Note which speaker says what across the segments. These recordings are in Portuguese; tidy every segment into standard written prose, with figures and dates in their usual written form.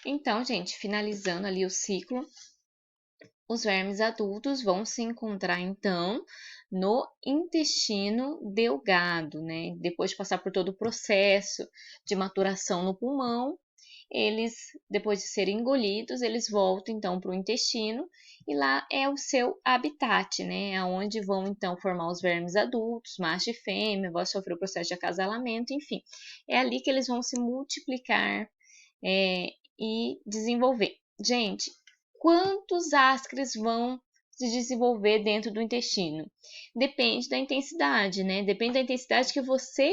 Speaker 1: Então, gente, finalizando ali o ciclo, os vermes adultos vão se encontrar, então, no intestino delgado, né? Depois de passar por todo o processo de maturação no pulmão, eles, depois de serem engolidos, eles voltam, então, para o intestino e lá é o seu habitat, né? Aonde vão, então, formar os vermes adultos, macho e fêmea, vão sofrer o processo de acasalamento, enfim. É ali que eles vão se multiplicar, e desenvolver. Gente, quantos ascaris vão se desenvolver dentro do intestino? Depende da intensidade, né? Depende da intensidade que você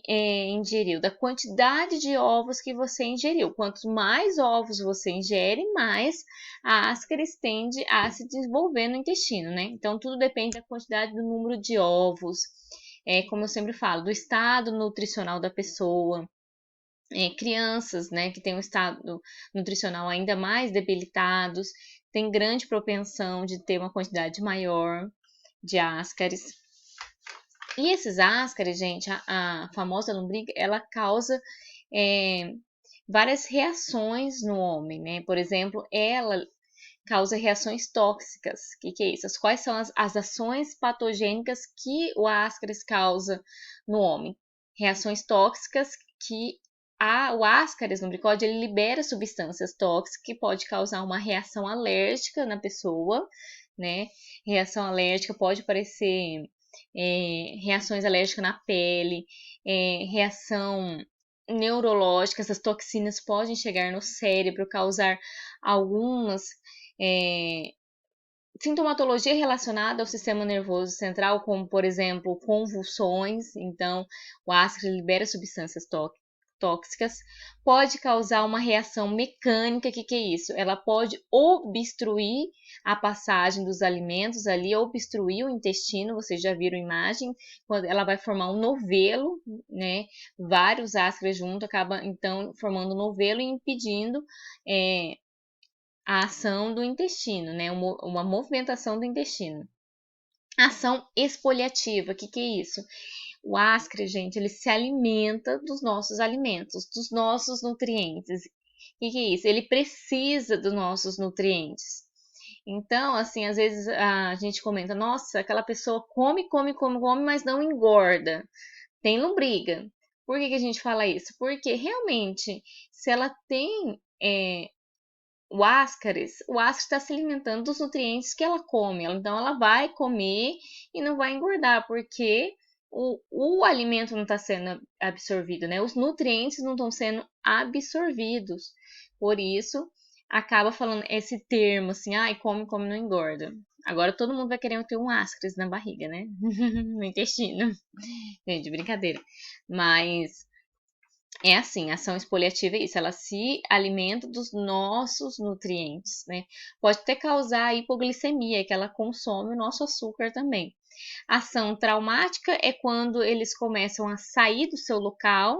Speaker 1: ingeriu, da quantidade de ovos que você ingeriu. Quantos mais ovos você ingere, mais a ascaris tende a se desenvolver no intestino, né? Então, tudo depende da quantidade do número de ovos, como eu sempre falo, do estado nutricional da pessoa. Crianças, né, que têm um estado nutricional ainda mais debilitados, têm grande propensão de ter uma quantidade maior de ascaris. E esses ascaris, gente, a famosa lombriga, ela causa várias reações no homem, né? Por exemplo, ela causa reações tóxicas. O que é isso? Quais são as ações patogênicas que o ascaris causa no homem? Reações tóxicas que o ascaris lumbricode ele libera substâncias tóxicas que pode causar uma reação alérgica na pessoa, né? Reação alérgica pode aparecer reações alérgicas na pele, reação neurológica, essas toxinas podem chegar no cérebro, causar algumas sintomatologia relacionada ao sistema nervoso central, como, por exemplo, convulsões. Então, o ácido libera substâncias tóxicas, pode causar uma reação mecânica. O que é isso? Ela pode obstruir a passagem dos alimentos ali, obstruir o intestino. Vocês já viram a imagem, quando ela vai formar um novelo, né? Vários ácidos juntos, acaba então formando um novelo e impedindo a ação do intestino, né? Uma movimentação do intestino. Ação exfoliativa, o que é isso? O ascaris, gente, ele se alimenta dos nossos alimentos, dos nossos nutrientes. O que é isso? Ele precisa dos nossos nutrientes. Então, assim, às vezes a gente comenta, nossa, aquela pessoa come, come, come, come, mas não engorda. Tem lombriga. Por que a gente fala isso? Porque realmente, se ela tem o ascaris está se alimentando dos nutrientes que ela come. Então, ela vai comer e não vai engordar, porque o alimento não está sendo absorvido, né? Os nutrientes não estão sendo absorvidos. Por isso, acaba falando esse termo assim, ai, come, come, não engorda. Agora todo mundo vai querer ter um ascaris na barriga, né? No intestino. Gente, brincadeira. Mas é assim, a ação exfoliativa é isso, ela se alimenta dos nossos nutrientes, né? Pode até causar hipoglicemia, que ela consome o nosso açúcar também. Ação traumática é quando eles começam a sair do seu local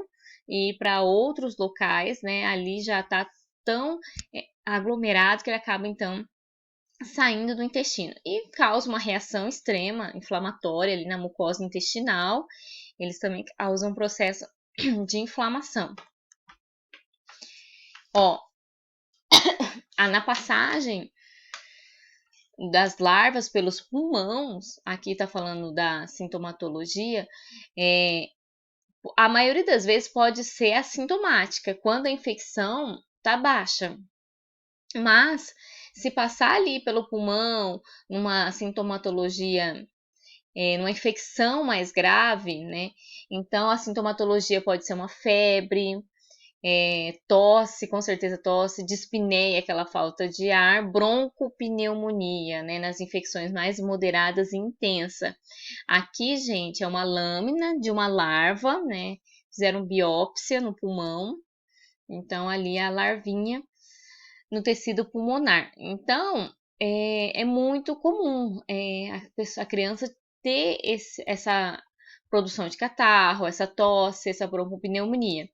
Speaker 1: e ir para outros locais, né? Ali já está tão aglomerado que ele acaba então saindo do intestino e causa uma reação extrema inflamatória ali na mucosa intestinal. Eles também causam um processo de inflamação. Ó, na passagem das larvas pelos pulmões, aqui tá falando da sintomatologia, a maioria das vezes pode ser assintomática, quando a infecção tá baixa. Mas, se passar ali pelo pulmão, numa sintomatologia, numa infecção mais grave, né? Então, a sintomatologia pode ser uma febre, tosse, com certeza tosse, dispneia, aquela falta de ar, broncopneumonia, né, nas infecções mais moderadas e intensa. Aqui, gente, é uma lâmina de uma larva, né, fizeram biópsia no pulmão, então ali a larvinha no tecido pulmonar. Então, é muito comum a criança ter essa produção de catarro, essa tosse, essa broncopneumonia.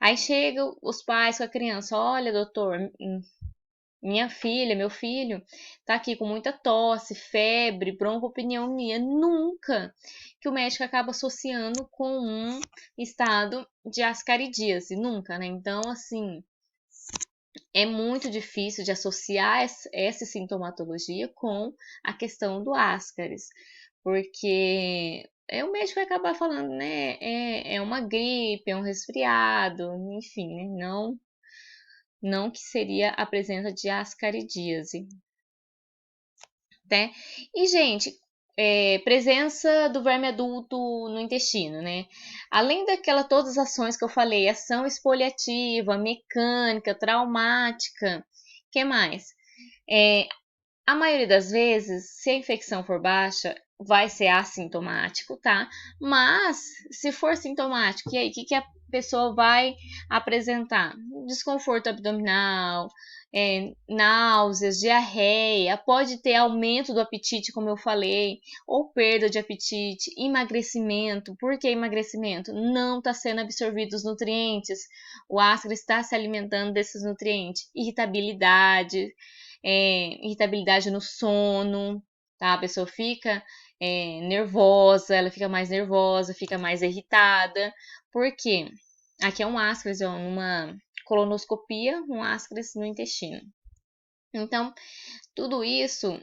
Speaker 1: Aí chegam os pais com a criança, olha, doutor, minha filha, meu filho, tá aqui com muita tosse, febre, broncopneumonia. Nunca que o médico acaba associando com um estado de ascaridíase, nunca, né? Então, assim, é muito difícil de associar essa sintomatologia com a questão do Ascaris, porque o médico vai acabar falando, né? É uma gripe, é um resfriado, enfim, né? Não que seria a presença de ascaridíase, né? E, gente, presença do verme adulto no intestino, né? Além todas as ações que eu falei, ação exfoliativa, mecânica, traumática, que mais? A maioria das vezes, se a infecção for baixa, vai ser assintomático, tá? Mas, se for sintomático, e aí, o que a pessoa vai apresentar? Desconforto abdominal, náuseas, diarreia, pode ter aumento do apetite, como eu falei, ou perda de apetite, emagrecimento. Por que emagrecimento? Não está sendo absorvido os nutrientes, o ácido está se alimentando desses nutrientes. Irritabilidade, irritabilidade no sono, tá? A pessoa fica nervosa, ela fica mais nervosa, fica mais irritada. Por quê? Aqui é um ascaris, ó, numa colonoscopia, um ascaris no intestino. Então, tudo isso,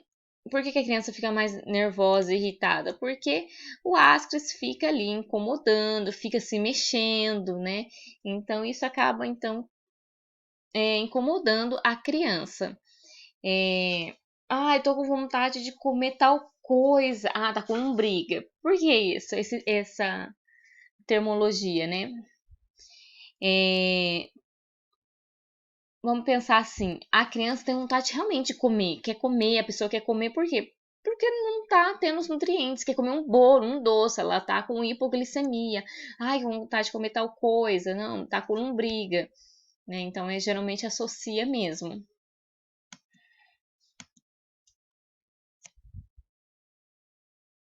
Speaker 1: por que a criança fica mais nervosa e irritada? Porque o ascaris fica ali incomodando, fica se mexendo, né? Então, isso acaba, então, incomodando a criança. Eu tô com vontade de comer tal coisa. Ah, tá com briga. Por que isso? Essa termologia, né? Vamos pensar assim, a criança tem vontade realmente de comer, quer comer, a pessoa quer comer por quê? Porque não tá tendo os nutrientes, quer comer um bolo, um doce, ela tá com hipoglicemia. Ai, com vontade de comer tal coisa, não, tá com lombriga, né? Então, geralmente associa mesmo.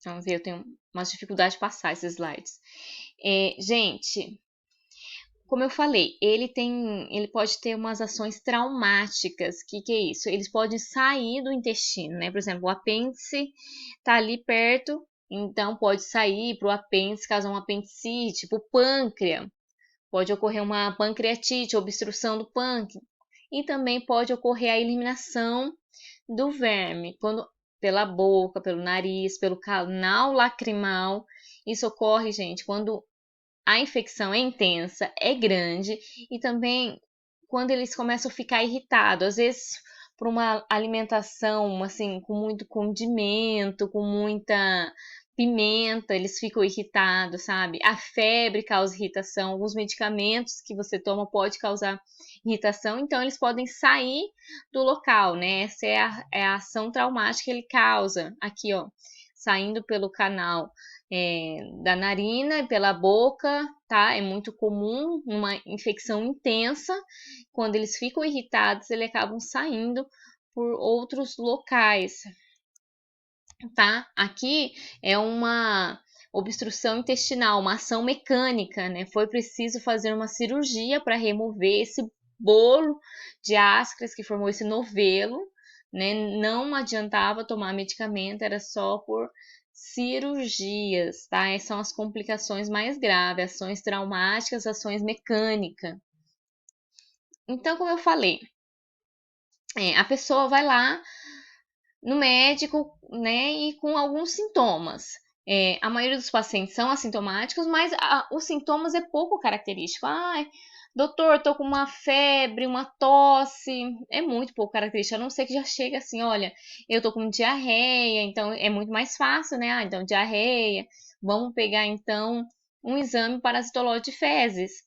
Speaker 1: Vamos ver, eu tenho umas dificuldades de passar esses slides. Gente, como eu falei, ele pode ter umas ações traumáticas. Que é isso? Eles podem sair do intestino, né? Por exemplo, o apêndice tá ali perto, então pode sair para o apêndice, causar um apendicite, tipo pâncreas. Pode ocorrer uma pancreatite, obstrução do pâncreas. E também pode ocorrer a eliminação do verme, pela boca, pelo nariz, pelo canal lacrimal. Isso ocorre, gente, quando a infecção é intensa, é grande e também quando eles começam a ficar irritados, às vezes por uma alimentação assim com muito condimento, com muita pimenta, eles ficam irritados, sabe? A febre causa irritação, alguns medicamentos que você toma pode causar irritação, então eles podem sair do local, né? Essa é a ação traumática que ele causa aqui, ó, saindo pelo canal da narina e pela boca, tá? É muito comum uma infecção intensa. Quando eles ficam irritados, eles acabam saindo por outros locais, tá? Aqui é uma obstrução intestinal, uma ação mecânica, né? Foi preciso fazer uma cirurgia para remover esse bolo de ascaris que formou esse novelo, né? Não adiantava tomar medicamento, era só por cirurgias, tá? Essas são as complicações mais graves, ações traumáticas, ações mecânicas. Então, como eu falei, a pessoa vai lá no médico, né, e com alguns sintomas. A maioria dos pacientes são assintomáticos, mas os sintomas é pouco característico. Doutor, tô com uma febre, uma tosse, é muito pouco característico, a não ser que já chega assim, olha, eu tô com diarreia, então é muito mais fácil, né? Então diarreia, vamos pegar então um exame parasitológico de fezes,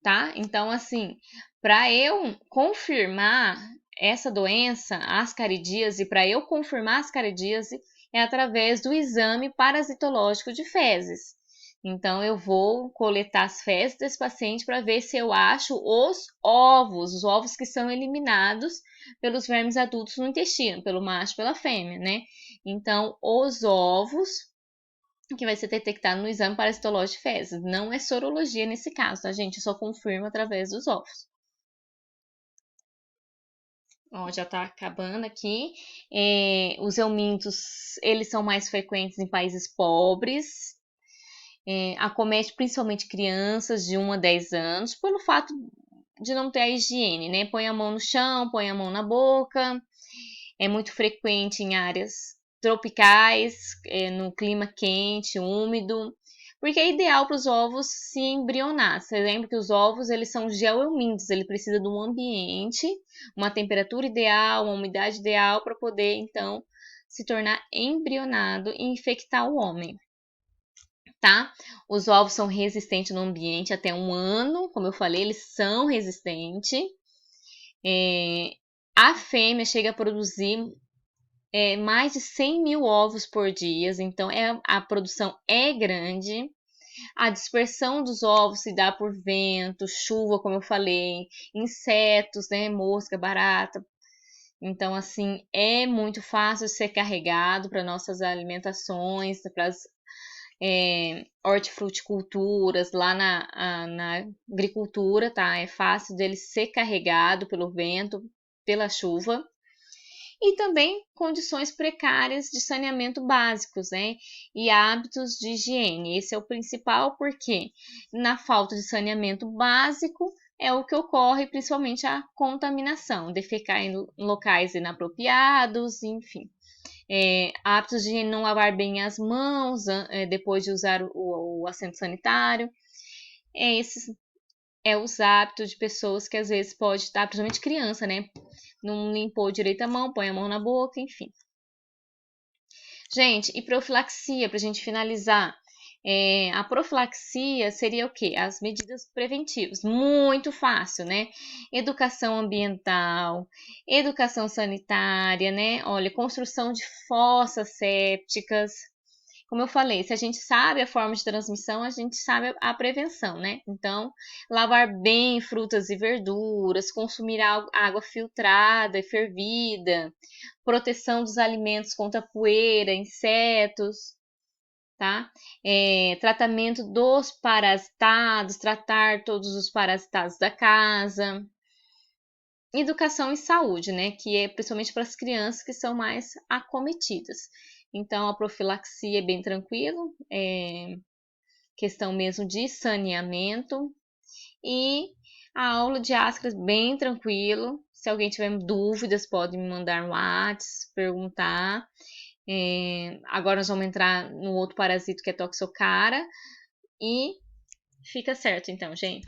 Speaker 1: tá? Então assim, para eu confirmar essa doença, a ascaridíase, para eu confirmar a ascaridíase é através do exame parasitológico de fezes. Então, eu vou coletar as fezes desse paciente para ver se eu acho os ovos que são eliminados pelos vermes adultos no intestino, pelo macho e pela fêmea, né? Então, os ovos que vai ser detectado no exame parasitológico de fezes. Não é sorologia nesse caso, tá, gente? Só confirma através dos ovos. Ó, já tá acabando aqui. Os eumintos, eles são mais frequentes em países pobres. Acomete principalmente crianças de 1 a 10 anos, pelo fato de não ter a higiene, né? Põe a mão no chão, põe a mão na boca. É muito frequente em áreas tropicais, no clima quente, úmido, porque é ideal para os ovos se embrionar. Você lembra que os ovos, eles são geoeumínticos, ele precisa de um ambiente, uma temperatura ideal, uma umidade ideal para poder, então, se tornar embrionado e infectar o homem, tá? Os ovos são resistentes no ambiente até 1 ano, como eu falei, eles são resistentes. A fêmea chega a produzir mais de 100 mil ovos por dia, então a produção é grande. A dispersão dos ovos se dá por vento, chuva, como eu falei, insetos, né, mosca, barata. Então, assim, é muito fácil de ser carregado para nossas alimentações, para as hortifruticulturas, lá na agricultura, tá? É fácil dele ser carregado pelo vento, pela chuva. E também condições precárias de saneamento básicos, né? E hábitos de higiene. Esse é o principal, porque na falta de saneamento básico é o que ocorre, principalmente a contaminação, defecar em locais inapropriados, enfim. Hábitos de não lavar bem as mãos depois de usar o assento sanitário. Esses os hábitos de pessoas que às vezes pode estar, principalmente criança, né? Não limpou direito a mão, põe a mão na boca, enfim. Gente, e profilaxia, para a gente finalizar. A profilaxia seria o quê? As medidas preventivas. Muito fácil, né? Educação ambiental, educação sanitária, né? Olha, construção de fossas sépticas. Como eu falei, se a gente sabe a forma de transmissão, a gente sabe a prevenção, né? Então, lavar bem frutas e verduras, consumir água filtrada e fervida, proteção dos alimentos contra poeira, insetos, tá? Tratamento dos parasitados, tratar todos os parasitados da casa. Educação e saúde, né? Que é principalmente para as crianças que são mais acometidas. Então, a profilaxia é bem tranquilo, questão mesmo de saneamento. E a aula de ascras bem tranquilo. Se alguém tiver dúvidas, pode me mandar um WhatsApp, perguntar. Agora nós vamos entrar no outro parasito que é toxocara. E fica certo então, gente.